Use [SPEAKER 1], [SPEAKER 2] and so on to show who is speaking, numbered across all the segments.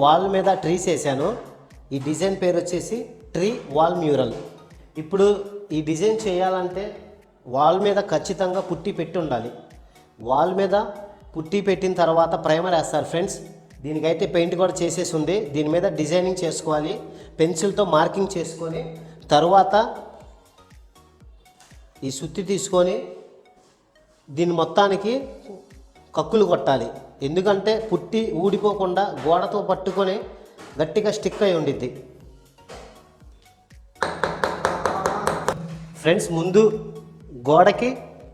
[SPEAKER 1] Wall మీద trees వేసాను. ఈ డిజైన్ పేరు వచ్చేసి ట్రీ వాల్ మ్యూరల్. ఇప్పుడు ఈ డిజైన్ చేయాలంటే వాల్ మీద ఖచ్చితంగా పుట్టి పెట్టి ఉండాలి. వాల్ మీద పుట్టి పెట్టిన తర్వాత ప్రైమర్ వేస్తారు ఫ్రెండ్స్. దీనికైతే పెయింట్ కూడా చేసేసి ఉంది. దీని మీద డిజైనింగ్ చేసుకోవాలి. పెన్సిల్తో మార్కింగ్ చేసుకొని తర్వాత ఈ సుత్తి తీసుకొని దీని మొత్తానికి కక్కులు కొట్టాలి. ఎందుకంటే పుట్టి ఊడిపోకుండా గోడతో పట్టుకొని గట్టిగా స్టిక్ అయి ఉండిద్ది. ఫ్రెండ్స్, ముందు గోడకి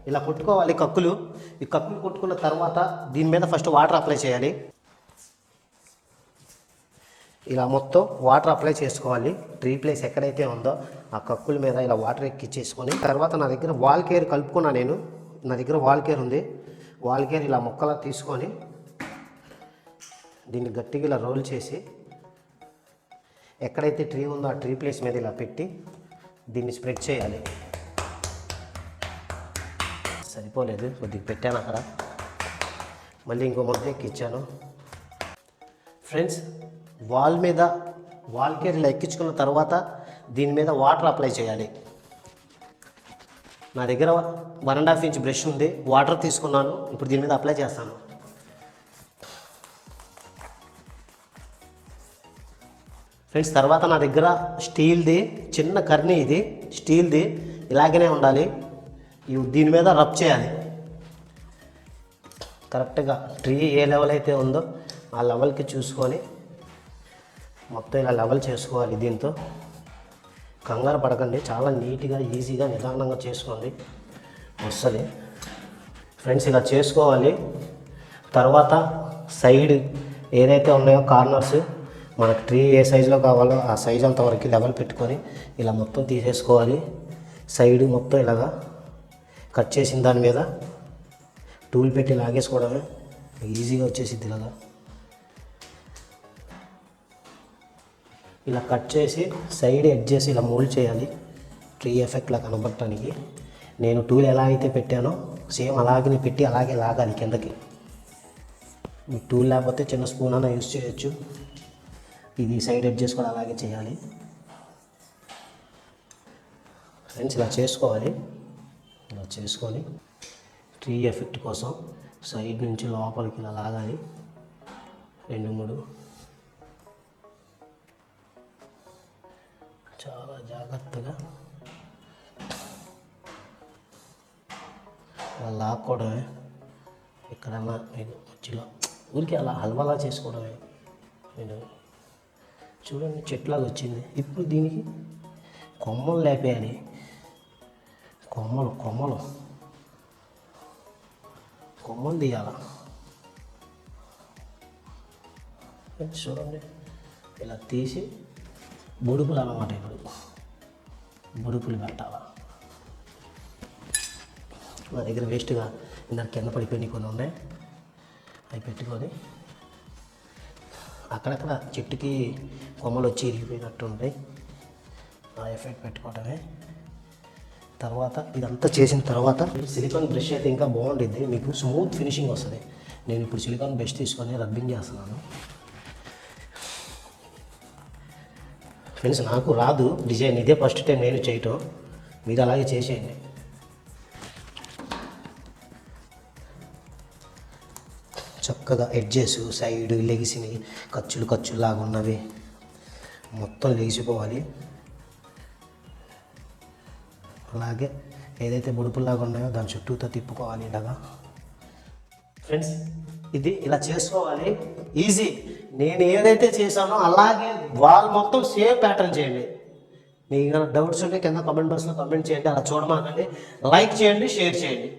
[SPEAKER 1] ఇలా కొట్టుకోవాలి కక్కులు. ఈ కక్కులు కొట్టుకున్న తర్వాత దీని మీద ఫస్ట్ వాటర్ అప్లై చేయాలి. ఇలా మొత్తం వాటర్ అప్లై చేసుకోవాలి. ట్రీ ప్లేస్ ఎక్కడైతే ఉందో ఆ కక్కుల మీద ఇలా వాటర్ ఎక్కించేసుకొని తర్వాత నా దగ్గర వాల్కేర్ కలుపుకున్నా. నా దగ్గర వాల్కేర్ ఉంది. వాల్కేర్ ఇలా ముక్కలా తీసుకొని దీన్ని గట్టిగా ఇలా రోల్ చేసి ఎక్కడైతే ట్రీ ఉందో ఆ ట్రీ ప్లేస్ మీద ఇలా పెట్టి దీన్ని స్ప్రెడ్ చేయాలి. సరిపోలేదు, కొద్దిగా పెట్టాను అక్కడ, మళ్ళీ ఇంకో ముద్ద ఎక్కించాను. ఫ్రెండ్స్, వాల్ మీద వాల్కేర్ ఇలా ఎక్కించుకున్న తర్వాత దీని మీద వాటర్ అప్లై చేయాలి. నా దగ్గర 1.5 ఇంచ్ బ్రష్ ఉంది. వాటర్ తీసుకున్నాను. ఇప్పుడు దీని మీద అప్లై చేస్తాను. ఫ్రెండ్స్, తర్వాత నా దగ్గర స్టీల్ది చిన్న కర్నీ, ఇది స్టీల్ది, ఇలాగనే ఉండాలి. దీని మీద రబ్ చేయాలి. కరెక్ట్గా ట్రీ ఏ లెవెల్ అయితే ఉందో ఆ లెవెల్కి చూసుకొని మొత్తం ఇలా లెవెల్ చేసుకోవాలి. దీంతో కంగారు పడకండి, చాలా నీట్గా ఈజీగా నిదానంగా చేసుకోండి, వస్తుంది. ఫ్రెండ్స్, ఇలా చేసుకోవాలి. తర్వాత సైడ్ ఏదైతే ఉన్నాయో కార్నర్స్ మనకు ట్రీ ఏ సైజులో కావాలో ఆ సైజ్ అంతవరకు లెవెల్ పెట్టుకొని ఇలా మొత్తం తీసేసుకోవాలి. సైడ్ మొత్తం ఇలాగా కట్ చేసిన దాని మీద టూల్ పెట్టి లాగేసుకోవడమే, ఈజీగా వచ్చేసిద్ది. ఇలాగా ఇలా కట్ చేసి సైడ్ ఎడ్జెస్ ఇలా మోల్డ్ చేయాలి ట్రీ ఎఫెక్ట్లా కనబడటానికి. నేను టూల్ ఎలా అయితే పెట్టానో సేమ్ అలాగే పెట్టి అలాగే లాగాలి కిందకి. మీకు టూల్ లేకపోతే చిన్న స్పూన్ అన్న యూజ్ చేయొచ్చు. ఇది సైడ్ ఎడ్జెస్ కూడా అలాగే చేయాలి. ఫ్రెండ్స్, ఇలా చేసుకోవాలి. ఇలా చేసుకొని ట్రీ ఎఫెక్ట్ కోసం సైడ్ నుంచి లోపలికి ఇలా లాగాలి. 2-3 చాలా జాగ్రత్తగా అలా లాక్కోవడమే. ఎక్కడన్నా మీకు మధ్యలో ఊరికి అలా హల్వాలా చేసుకోవడమే. నేను చూడండి, చెట్లాగా వచ్చింది. ఇప్పుడు దీనికి కొమ్మలు లేపేయాలి. కొమ్మలు తీయాల. చూడండి, ఇలా తీసి బుడుపులు అన్నమాట. ఇప్పుడు బుడుపులు పెట్టాలా. నా దగ్గర వేస్ట్గా ఇందాక కింద పడిపోయినాయి కొన్ని ఉన్నాయి. అవి పెట్టుకొని అక్కడక్కడ చెట్టుకి కొమ్మలు వచ్చి ఇరిగిపోయినట్టు ఉంటాయి. ఆ ఎఫెక్ట్ పెట్టుకోవడమే. తర్వాత ఇదంతా చేసిన తర్వాత సిలికాన్ బ్రష్ అయితే ఇంకా బాగుంటుంది, మీకు స్మూత్ ఫినిషింగ్ వస్తుంది. నేను ఇప్పుడు సిలికాన్ బ్రష్ తీసుకొని రబ్బింగ్ చేస్తున్నాను. ఫ్రెండ్స్, నాకు రాదు డిజైన్, ఇదే ఫస్ట్ టైం నేను చేయటం. మీరు అలాగే చేసేయండి. చక్కగా ఎడ్జెస్ సైడ్ లెగిసినవి ఖర్చులాగా ఉన్నవి మొత్తం లెగిసిపోవాలి. అలాగే ఏదైతే బుడుపుల్లాగా ఉన్నాయో దాని చుట్టూతో తిప్పుకోవాలి ఇలాగా. ఫ్రెండ్స్, ఇది ఇలా చేసుకోవాలి, ఈజీ. నేను ఏదైతే చేశానో అలాగే వాల్ మొత్తం సేమ్ ప్యాటర్న్ చేయండి. మీకు డౌట్స్ ఉంటే కింద కామెంట్ బాక్స్లో కామెంట్ చేయండి. అలా చూడమాకండి, లైక్ చేయండి, షేర్ చేయండి.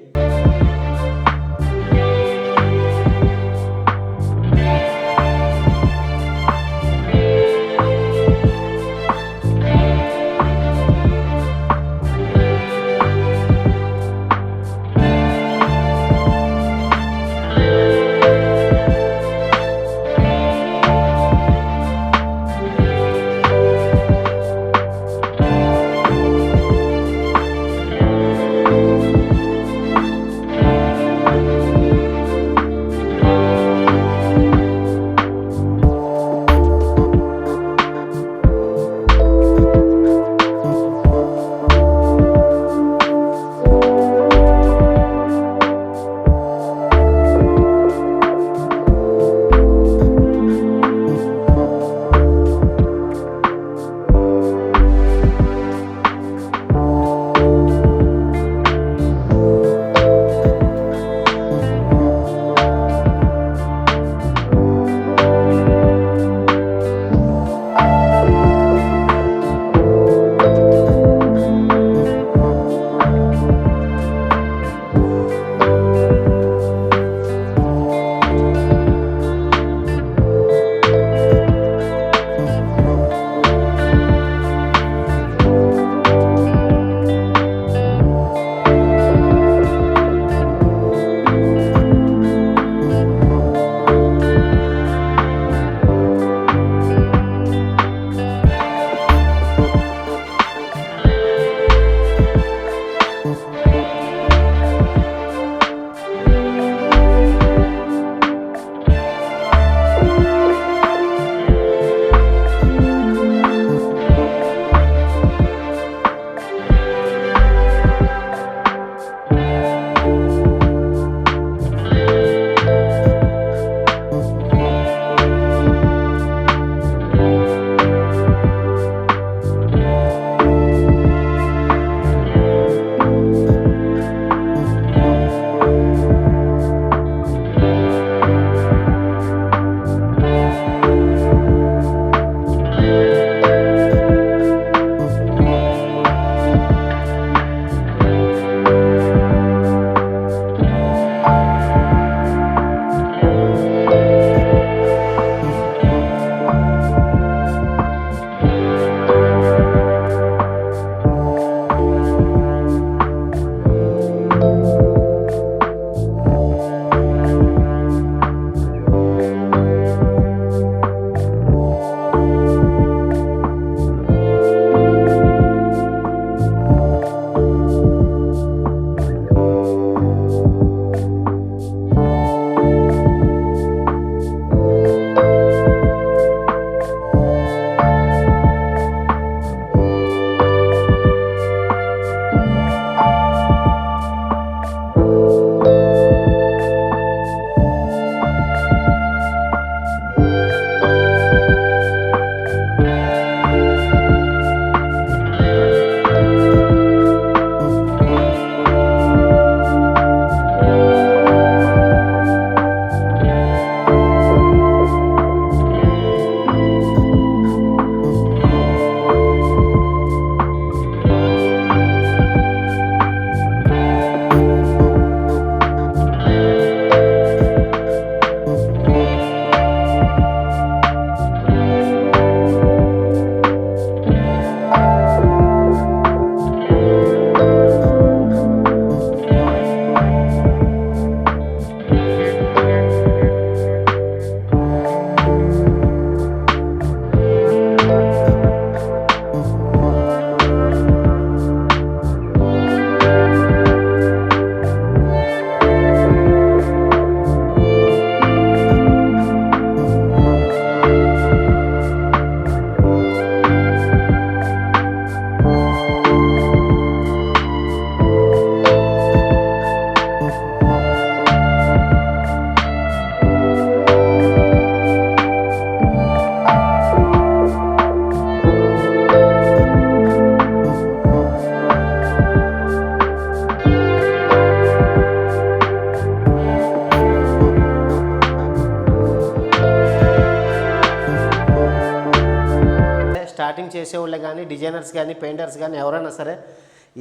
[SPEAKER 1] చేసేవాళ్ళే కానీ, డిజైనర్స్ కానీ, పెయింటర్స్ కానీ ఎవరైనా సరే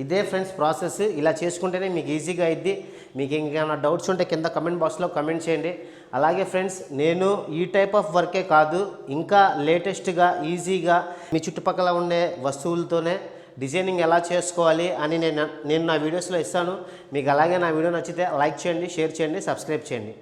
[SPEAKER 1] ఇదే ఫ్రెండ్స్ ప్రాసెస్. ఇలా చేసుకుంటేనే మీకు ఈజీగా అయింది. మీకు ఇంకేమైనా డౌట్స్ ఉంటే కింద కమెంట్ బాక్స్లో కమెంట్ చేయండి. అలాగే ఫ్రెండ్స్, నేను ఈ టైప్ ఆఫ్ వర్కే కాదు, ఇంకా లేటెస్ట్గా ఈజీగా మీ చుట్టుపక్కల ఉండే వస్తువులతోనే డిజైనింగ్ ఎలా చేసుకోవాలి అని నేను నా వీడియోస్లో ఇస్తాను. మీకు అలాగే నా వీడియో నచ్చితే లైక్ చేయండి, షేర్ చేయండి, సబ్స్క్రైబ్ చేయండి.